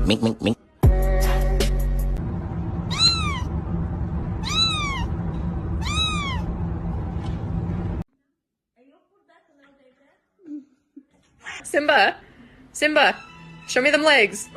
Mink, mink, mink. Simba, Simba, show me them legs.